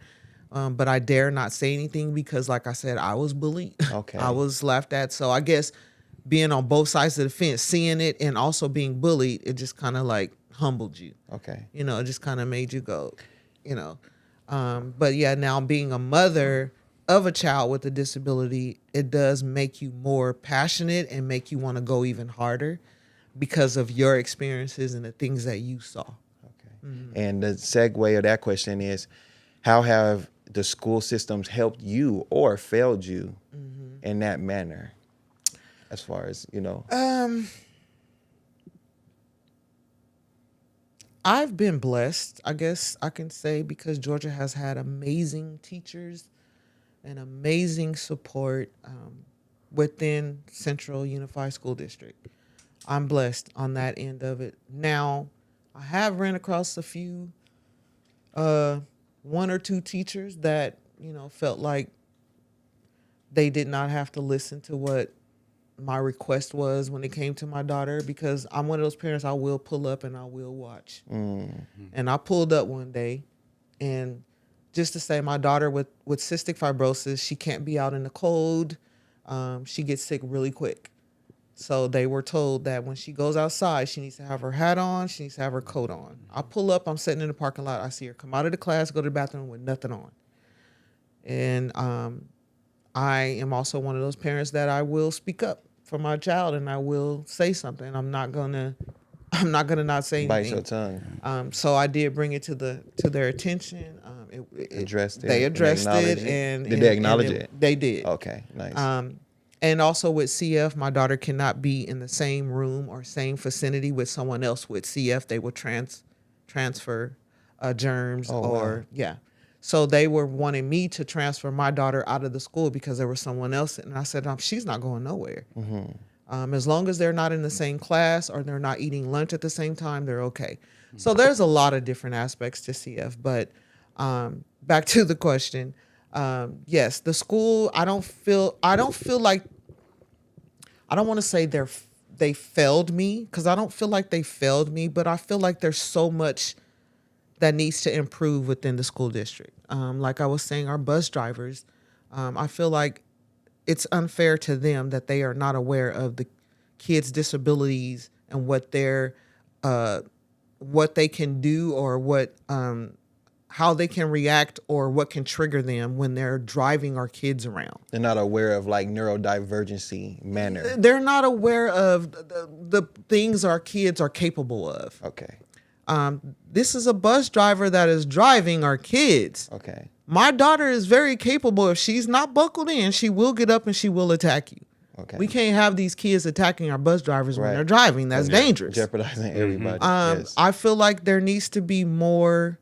Speaker 4: But I dare not say anything because, like I said, I was bullied.
Speaker 3: Okay.
Speaker 4: I was laughed at. So I guess being on both sides of the fence, seeing it and also being bullied, it just kind of like humbled you.
Speaker 3: Okay.
Speaker 4: It just kind of made you go, But yeah, now being a mother of a child with a disability, it does make you more passionate and make you want to go even harder because of your experiences and the things that you saw.
Speaker 3: Okay. And the segue of that question is, how have the school systems helped you or failed you in that manner? As far as,
Speaker 4: I've been blessed, I guess I can say, because Georgia has had amazing teachers and amazing support within Central Unified School District. I'm blessed on that end of it. Now, I have ran across a few, one or two teachers that, felt like they did not have to listen to what my request was when it came to my daughter, because I'm one of those parents, I will pull up and I will watch. And I pulled up one day, and just to say, my daughter with cystic fibrosis, she can't be out in the cold. She gets sick really quick. So they were told that when she goes outside, she needs to have her hat on, she needs to have her coat on. I pull up, I'm sitting in the parking lot, I see her come out of the class, go to the bathroom with nothing on. And I am also one of those parents that I will speak up for my child and I will say something. I'm not gonna not say anything.
Speaker 3: bite your tongue.
Speaker 4: So I did bring it to their attention.
Speaker 3: Addressed it.
Speaker 4: They addressed it,
Speaker 3: Did
Speaker 4: and
Speaker 3: they acknowledge it?
Speaker 4: They did.
Speaker 3: Okay, nice.
Speaker 4: And also with CF, my daughter cannot be in the same room or same vicinity with someone else with CF. They will transfer germs yeah. So they were wanting me to transfer my daughter out of the school because there was someone else. And I said, she's not going nowhere. As long as they're not in the same class or they're not eating lunch at the same time, they're okay. So there's a lot of different aspects to CF. But back to the question. Yes, the school, I don't feel like, I don't want to say they failed me, because I don't feel like they failed me, but I feel like there's so much that needs to improve within the school district. Like I was saying, our bus drivers, I feel like it's unfair to them that they are not aware of the kids' disabilities and what their what they can do or what how they can react or what can trigger them when they're driving our kids around.
Speaker 3: They're not aware of like neurodivergency manner.
Speaker 4: They're not aware of the things our kids are capable of.
Speaker 3: Okay.
Speaker 4: This is a bus driver that is driving our kids.
Speaker 3: Okay.
Speaker 4: My daughter is very capable. If she's not buckled in, she will get up and she will attack you.
Speaker 3: Okay.
Speaker 4: We can't have these kids attacking our bus drivers when
Speaker 3: Right.
Speaker 4: they're driving. That's dangerous.
Speaker 3: Jeopardizing everybody. Yes.
Speaker 4: I feel like there needs to be more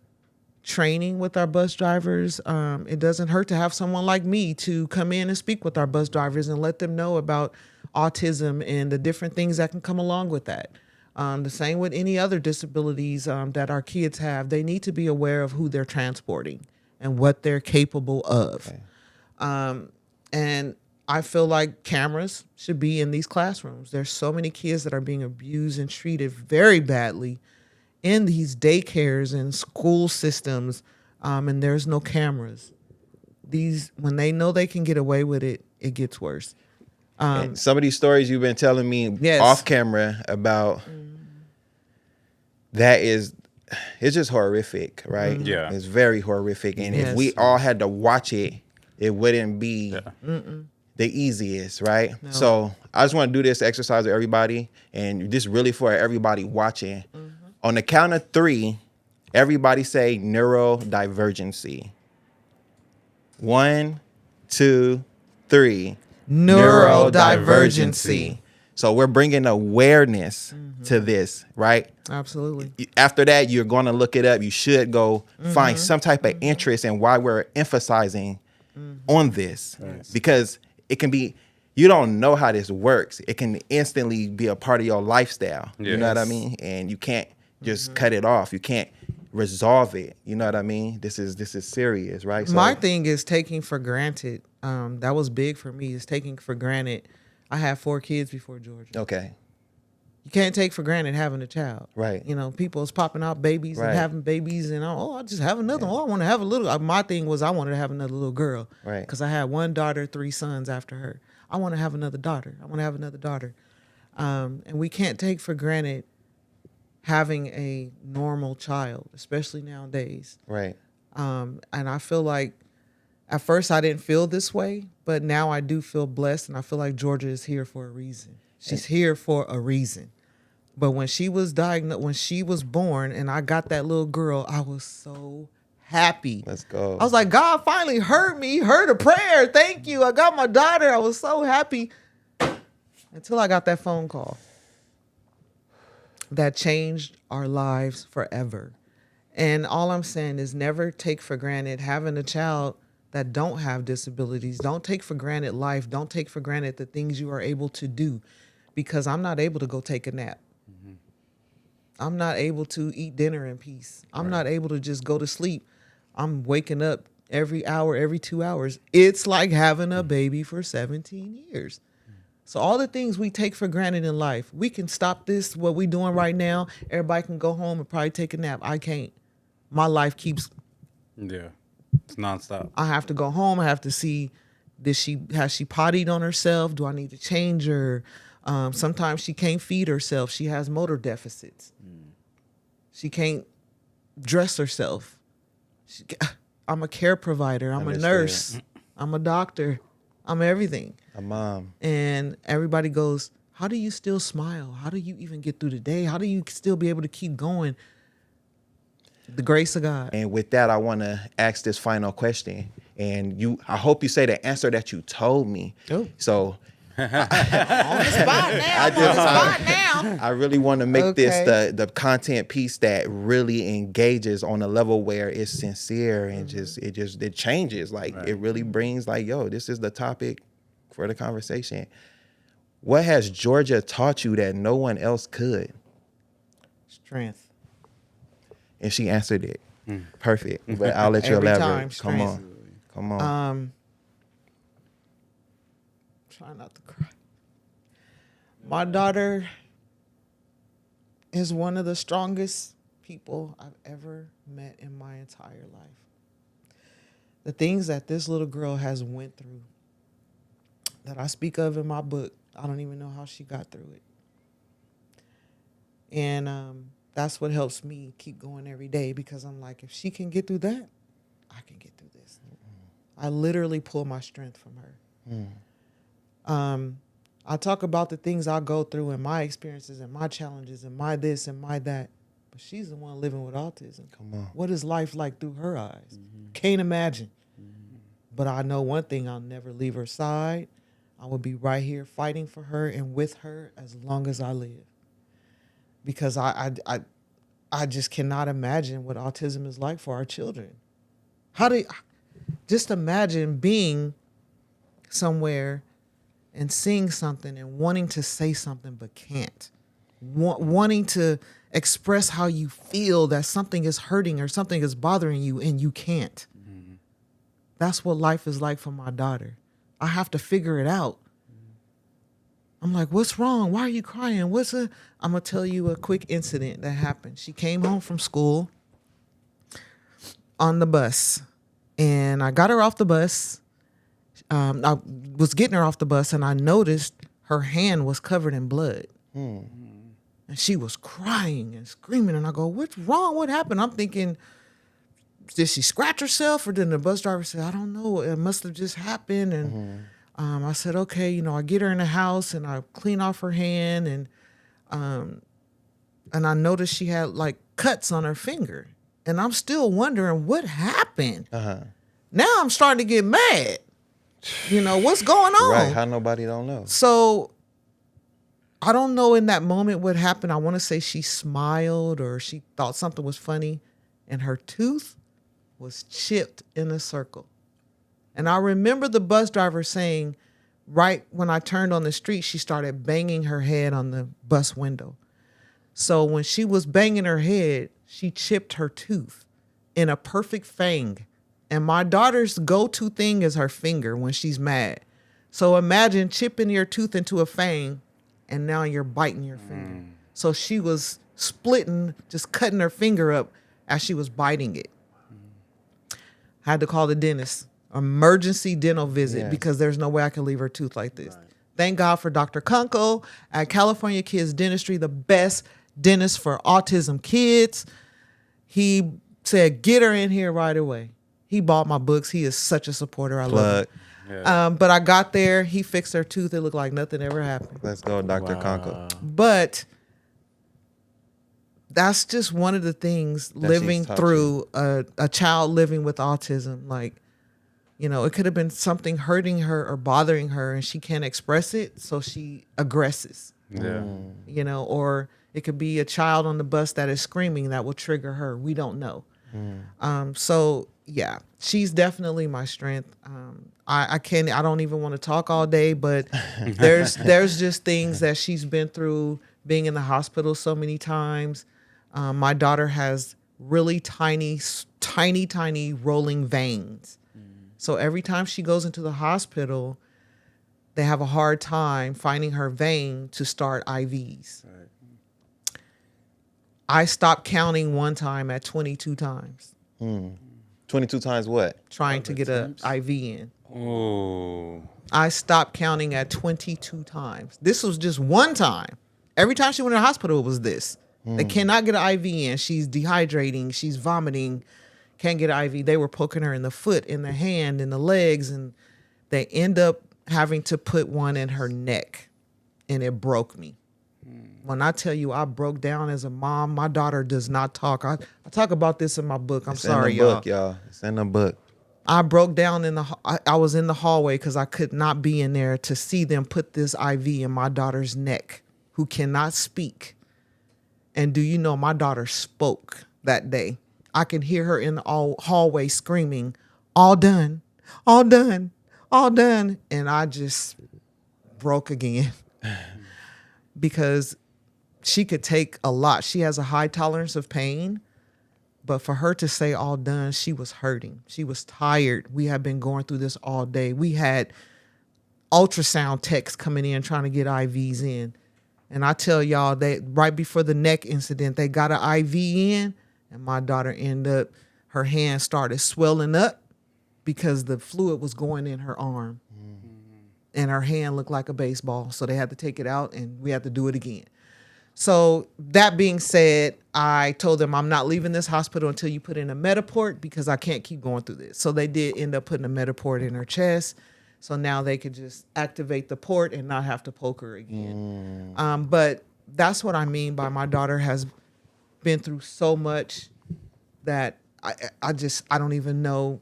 Speaker 4: training with our bus drivers. It doesn't hurt to have someone like me to come in and speak with our bus drivers and let them know about autism and the different things that can come along with that. The same with any other disabilities that our kids have. They need to be aware of who they're transporting and what they're capable of.
Speaker 3: Okay.
Speaker 4: And I feel like cameras should be in these classrooms. There's so many kids that are being abused and treated very badly in these daycares and school systems, and there's no cameras. When they know they can get away with it, it gets worse.
Speaker 3: And some of these stories you've been telling me
Speaker 4: Yes.
Speaker 3: off camera about it's just horrific, right?
Speaker 1: Yeah.
Speaker 3: It's very horrific. And if we
Speaker 4: Yes.
Speaker 3: all had to watch it, it wouldn't be the easiest, right?
Speaker 4: No.
Speaker 3: So I just want to do this exercise with everybody, and this really for everybody watching. On the count of 3, everybody say neurodivergency. 1, 2, 3.
Speaker 4: Neurodivergency.
Speaker 3: So we're bringing awareness to this, right?
Speaker 4: Absolutely.
Speaker 3: After that, you're going to look it up. You should go find some type of interest in why we're emphasizing on this, because it can be, you don't know how this works. It can instantly be a part of your lifestyle. You know what I mean? And you can't just cut it off. You can't resolve it. You know what I mean? This is serious, right? So,
Speaker 4: My thing is taking for granted. That was big for me, is taking for granted. I had 4 kids before Georgia.
Speaker 3: okay.
Speaker 4: You can't take for granted having a child.
Speaker 3: Right.
Speaker 4: You know, people is popping out babies
Speaker 3: Right.
Speaker 4: and having babies and I'll just have another one. Oh, I want to have a little. My thing was I wanted to have another little girl.
Speaker 3: Right.
Speaker 4: Because I had 1 daughter, 3 sons after her. I want to have another daughter. And we can't take for granted having a normal child, especially nowadays.
Speaker 3: Right.
Speaker 4: And I feel like at first I didn't feel this way, but now I do feel blessed, and I feel like Georgia is here for a reason. She's here for a reason. But when she was diagnosed, when she was born, and I got that little girl, I was so happy.
Speaker 3: Let's go.
Speaker 4: I was like, God finally heard me, heard a prayer. Thank you. I got my daughter. I was so happy until I got that phone call that changed our lives forever. And all I'm saying is never take for granted having a child that don't have disabilities. Don't take for granted life. Don't take for granted the things you are able to do, because I'm not able to go take a nap. I'm not able to eat dinner in peace. I'm not able to just go to sleep. I'm waking up every hour, every 2 hours. It's like having a baby for 17 years. So all the things we take for granted in life, we can stop this, what we doing right now. Everybody can go home and probably take a nap. I can't. My life keeps,
Speaker 1: Yeah. It's nonstop.
Speaker 4: I have to go home. I have to see, has she pottied on herself? Do I need to change her? Sometimes she can't feed herself. She has motor deficits. She can't dress herself. I'm a care provider. I'm a
Speaker 3: Understood.
Speaker 4: nurse. I'm a doctor. I'm everything.
Speaker 3: A mom.
Speaker 4: And everybody goes, how do you still smile? How do you even get through the day? How do you still be able to keep going? The grace of God.
Speaker 3: And with that, I want to ask this final question. And I hope you say the answer that you told me.
Speaker 4: Oh.
Speaker 3: So
Speaker 4: On the spot now.
Speaker 3: I really want to make this
Speaker 4: Okay.
Speaker 3: the content piece that really engages on a level where it's sincere and it changes. Like it really brings like, yo, this is the topic for the conversation. What has Georgia taught you that no one else could?
Speaker 4: Strength.
Speaker 3: And she answered it. Perfect. But I'll let you
Speaker 4: Every
Speaker 3: elaborate.
Speaker 4: time,
Speaker 3: Come
Speaker 4: strength.
Speaker 3: on. Come on.
Speaker 4: Try not to cry. My daughter is one of the strongest people I've ever met in my entire life. The things that this little girl has went through, that I speak of in my book, I don't even know how she got through it. And that's what helps me keep going every day, because I'm like, if she can get through that, I can get through this. I literally pull my strength from her. I talk about the things I go through and my experiences and my challenges and my this and my that, but she's the one living with autism.
Speaker 3: Come on.
Speaker 4: What is life like through her eyes? Can't imagine. But I know one thing, I'll never leave her side. I will be right here fighting for her and with her as long as I live. Because I just cannot imagine what autism is like for our children. Just imagine being somewhere and seeing something and wanting to say something but can't. Wanting to express how you feel, that something is hurting or something is bothering you and you can't. That's what life is like for my daughter. I have to figure it out. I'm like, what's wrong? Why are you crying? I'm going to tell you a quick incident that happened. She came home from school on the bus, and I got her off the bus. I was getting her off the bus, and I noticed her hand was covered in blood. And she was crying and screaming, and I go, what's wrong? What happened? I'm thinking, did she scratch herself? Or did the bus driver say, I don't know, it must have just happened. And I said, okay, I get her in the house and I clean off her hand, and I noticed she had like cuts on her finger, and I'm still wondering what happened. Now I'm starting to get mad. What's going on?
Speaker 3: Right, how nobody don't know.
Speaker 4: So I don't know in that moment what happened. I want to say she smiled or she thought something was funny, and her tooth was chipped in a circle. And I remember the bus driver saying, right when I turned on the street, she started banging her head on the bus window. So when she was banging her head, she chipped her tooth in a perfect fang. And my daughter's go-to thing is her finger when she's mad. So imagine chipping your tooth into a fang, and now you're biting your finger. So she was splitting, just cutting her finger up as she was biting it. I had to call the dentist. Emergency dental visit, because there's no way I can leave her tooth like this. Right. Thank God for Dr. Kunko at California Kids Dentistry, the best dentist for autism kids. He said, get her in here right away. He bought my books. He is such a supporter. I love him. Yeah. But I got there. He fixed her tooth. It looked like nothing ever happened.
Speaker 3: Let's go, Dr. Kunko.
Speaker 4: But that's just one of the things living through a child living with autism. Like, it could have been something hurting her or bothering her, and she can't express it, so she aggresses. Yeah. Or it could be a child on the bus that is screaming that will trigger her. We don't know. So yeah, she's definitely my strength. I don't even want to talk all day, but there's just things that she's been through, being in the hospital so many times. My daughter has really tiny rolling veins. So every time she goes into the hospital, they have a hard time finding her vein to start IVs. Right. I stopped counting one time at 22 times.
Speaker 3: 22 times what?
Speaker 4: Trying to get an IV in.
Speaker 1: Oh.
Speaker 4: I stopped counting at 22 times. This was just one time. Every time she went to the hospital, it was this. They cannot get an IV in. She's dehydrating. She's vomiting. Can't get an IV. They were poking her in the foot, in the hand, in the legs, and they end up having to put one in her neck, and it broke me. When I tell you I broke down as a mom, my daughter does not talk. I talk about this in my book. I'm sorry, y'all.
Speaker 3: It's in the book, y'all. It's in the book.
Speaker 4: I broke down I was in the hallway because I could not be in there to see them put this IV in my daughter's neck, who cannot speak. And do you know, my daughter spoke that day. I can hear her in the hallway screaming, all done, all done, all done. And I just broke again because she could take a lot. She has a high tolerance of pain, but for her to say all done, she was hurting. She was tired. We have been going through this all day. We had ultrasound techs coming in trying to get IVs in. And I tell y'all, that right before the neck incident, they got an IV in, and my daughter ended up, her hand started swelling up because the fluid was going in her arm. And her hand looked like a baseball. So they had to take it out, and we had to do it again. So that being said, I told them I'm not leaving this hospital until you put in a Metaport because I can't keep going through this. So they did end up putting a Metaport in her chest. So now they could just activate the port and not have to poke her again. But that's what I mean by my daughter has been through so much that I don't even know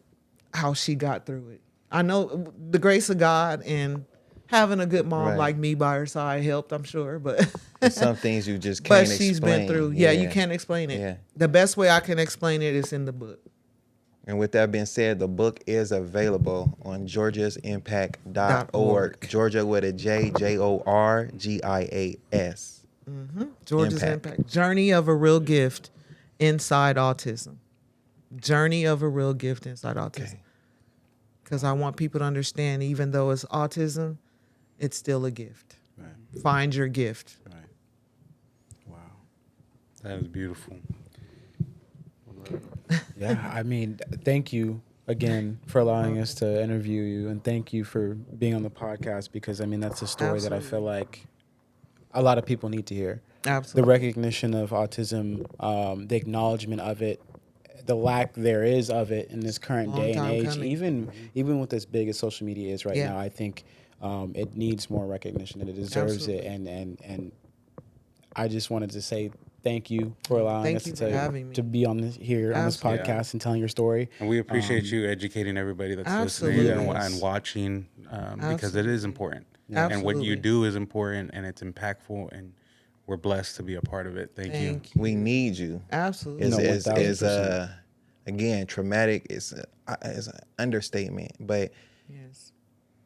Speaker 4: how she got through it. I know the grace of God and having a good mom
Speaker 3: Right.
Speaker 4: like me by her side helped, I'm sure, but
Speaker 3: Some things you just
Speaker 4: but
Speaker 3: can't
Speaker 4: she's
Speaker 3: explain.
Speaker 4: been through. Yeah, you can't explain it.
Speaker 3: Yeah.
Speaker 4: The best way I can explain it is in the book.
Speaker 3: And with that being said, the book is available on georgiasimpact.org.
Speaker 4: .org.
Speaker 3: Georgia with a J, Jorgias.
Speaker 4: Georgia's
Speaker 3: Impact.
Speaker 4: Impact. Journey of a Real Gift Inside Autism. Journey of a Real Gift Inside Autism.
Speaker 3: Okay.
Speaker 4: Because I want people to understand, even though it's autism, it's still a gift.
Speaker 1: Right.
Speaker 4: Find your gift.
Speaker 1: Right. Wow. That is beautiful.
Speaker 2: Yeah, I mean, thank you again for allowing us to interview you, and thank you for being on the podcast because I mean that's a story that I feel like a lot of people need to hear. The
Speaker 4: Absolutely.
Speaker 2: recognition of autism, the acknowledgement of it, the lack there is of it in this current
Speaker 4: Long
Speaker 2: day and
Speaker 4: time
Speaker 2: age,
Speaker 4: coming.
Speaker 2: even with as big as social media is right
Speaker 4: Yeah.
Speaker 2: now, I think it needs more recognition and it deserves
Speaker 4: Absolutely.
Speaker 2: it. And I just wanted to say thank you for allowing
Speaker 4: Thank
Speaker 2: us
Speaker 4: you for having me.
Speaker 2: to be on this here on this
Speaker 4: Absolutely.
Speaker 2: podcast and telling your story.
Speaker 1: And we appreciate you educating everybody that's
Speaker 4: Absolutely.
Speaker 1: listening
Speaker 2: Yes.
Speaker 1: and watching because it is important.
Speaker 4: Absolutely.
Speaker 1: And what you do is important and it's impactful and we're blessed to be a part of it. Thank you.
Speaker 4: Thank you.
Speaker 3: We need you.
Speaker 4: Absolutely.
Speaker 2: No,
Speaker 3: Is
Speaker 2: 1000%.
Speaker 3: again, traumatic is an understatement, but
Speaker 4: Yes.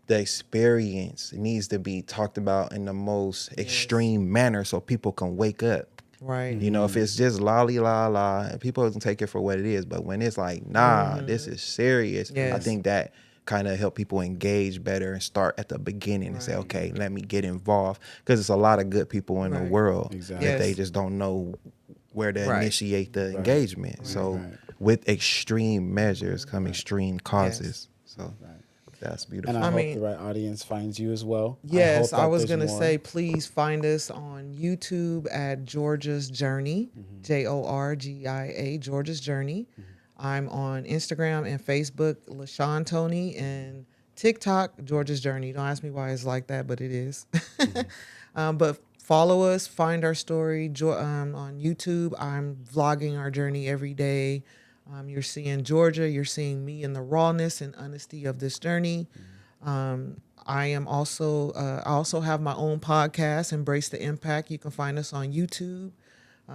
Speaker 3: the experience needs to be talked about in the most extreme manner so people can wake up.
Speaker 4: Right.
Speaker 3: You know, if it's just lolly la la, people don't take it for what it is. But when it's like, nah, this is serious, I
Speaker 4: Yes.
Speaker 3: think that kind of help people engage better and start at the beginning and say, okay, let me get involved. Because there's a lot of good people in the
Speaker 4: Right.
Speaker 3: world
Speaker 2: Exactly.
Speaker 3: that they
Speaker 4: Yes.
Speaker 3: just don't know where to
Speaker 4: Right.
Speaker 3: initiate the engagement. So
Speaker 2: Right.
Speaker 3: with extreme measures come extreme causes. So that's beautiful.
Speaker 2: And I,
Speaker 4: I
Speaker 2: hope
Speaker 4: mean-
Speaker 2: the right audience finds you as well.
Speaker 4: Yes,
Speaker 2: hope
Speaker 4: I
Speaker 2: that
Speaker 4: was
Speaker 2: there's
Speaker 4: going to
Speaker 2: more.
Speaker 4: say, please find us on YouTube at Georgia's Journey, Jorgia, Georgia's Journey. I'm on Instagram and Facebook, LaShawn Toney, and TikTok, Georgia's Journey. Don't ask me why it's like that, but it is. But follow us, find our story on YouTube. I'm vlogging our journey every day. You're seeing Georgia. You're seeing me in the rawness and honesty of this journey. I am also I also have my own podcast, Embrace the Impact. You can find us on YouTube.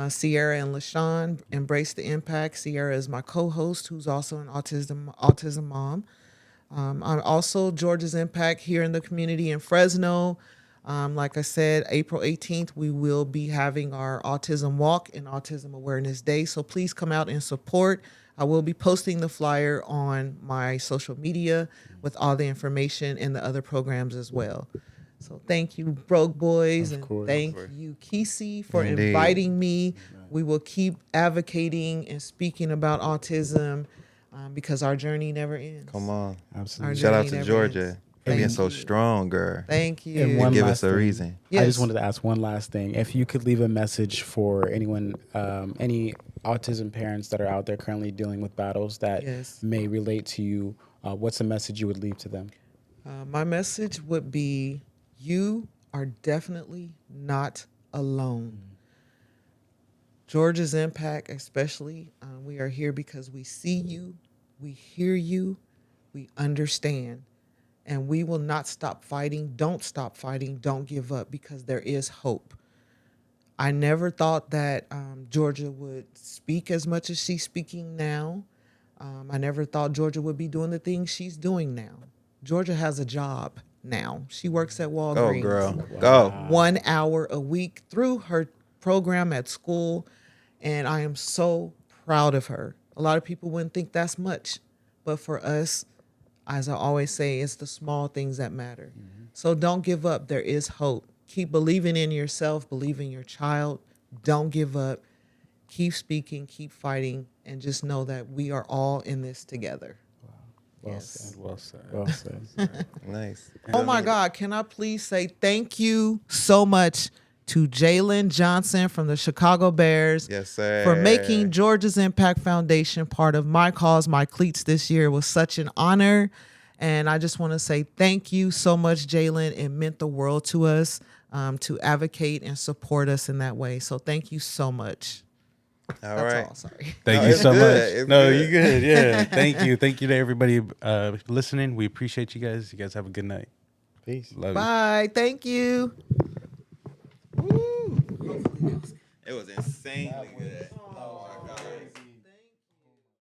Speaker 4: Sierra and LaShawn, Embrace the Impact. Sierra is my co-host, who's also an autism mom. I'm also Georgia's Impact here in the community in Fresno. Like I said, April 18th, we will be having our Autism Walk and Autism Awareness Day. So please come out and support. I will be posting the flyer on my social media with all the information and the other programs as well. So thank you, Broke Boys, and
Speaker 2: course.
Speaker 4: thank you, Kesey, for
Speaker 3: Indeed.
Speaker 4: inviting me. We will keep advocating and speaking about autism because our journey never ends.
Speaker 3: Come on.
Speaker 2: Absolutely.
Speaker 4: Our
Speaker 3: Shout out
Speaker 4: journey
Speaker 3: to
Speaker 4: never
Speaker 3: Georgia
Speaker 4: ends.
Speaker 3: for being
Speaker 4: Thank
Speaker 3: so
Speaker 4: you.
Speaker 3: strong, girl.
Speaker 4: Thank you.
Speaker 2: And one
Speaker 3: Give
Speaker 2: last
Speaker 3: us a
Speaker 2: thing.
Speaker 3: reason.
Speaker 2: I
Speaker 4: Yes.
Speaker 2: just wanted to ask one last thing. If you could leave a message for anyone, any autism parents that are out there currently dealing with battles that
Speaker 4: Yes.
Speaker 2: may relate to you, what's a message you would leave to them?
Speaker 4: My message would be you are definitely not alone. Georgia's Impact, especially, we are here because we see you, we hear you, we understand, and we will not stop fighting. Don't stop fighting. Don't give up because there is hope. I never thought that Georgia would speak as much as she's speaking now. I never thought Georgia would be doing the things she's doing now. Georgia has a job now. She works at
Speaker 3: Go,
Speaker 4: Walgreens.
Speaker 3: girl. Go.
Speaker 4: 1 hour a week through her program at school. And I am so proud of her. A lot of people wouldn't think that's much. But for us, as I always say, it's the small things that matter. So don't give up. There is hope. Keep believing in yourself, believe in your child. Don't give up. Keep speaking, keep fighting, and just know that we are all in this together.
Speaker 2: Well
Speaker 4: Yes.
Speaker 2: said.
Speaker 1: Well said.
Speaker 2: Well said.
Speaker 3: Nice.
Speaker 4: Oh my God, can I please say thank you so much to Jalen Johnson from the Chicago Bears.
Speaker 3: Yes, sir.
Speaker 4: For making Georgia's Impact Foundation part of My Cause, My Cleats this year. It was such an honor. And I just want to say thank you so much, Jalen. It meant the world to us to advocate and support us in that way. So thank you so much.
Speaker 3: All
Speaker 4: That's
Speaker 3: right.
Speaker 4: all. Sorry.
Speaker 1: Thank
Speaker 3: No,
Speaker 1: you
Speaker 3: it's
Speaker 1: so
Speaker 3: good.
Speaker 1: much.
Speaker 3: It's
Speaker 1: No,
Speaker 3: good.
Speaker 1: you good. Yeah. Thank you. Thank you to everybody listening. We appreciate you guys. You guys have a good night.
Speaker 2: Peace.
Speaker 1: Love you.
Speaker 4: Bye. Thank you.
Speaker 3: Woo. It was insanely good.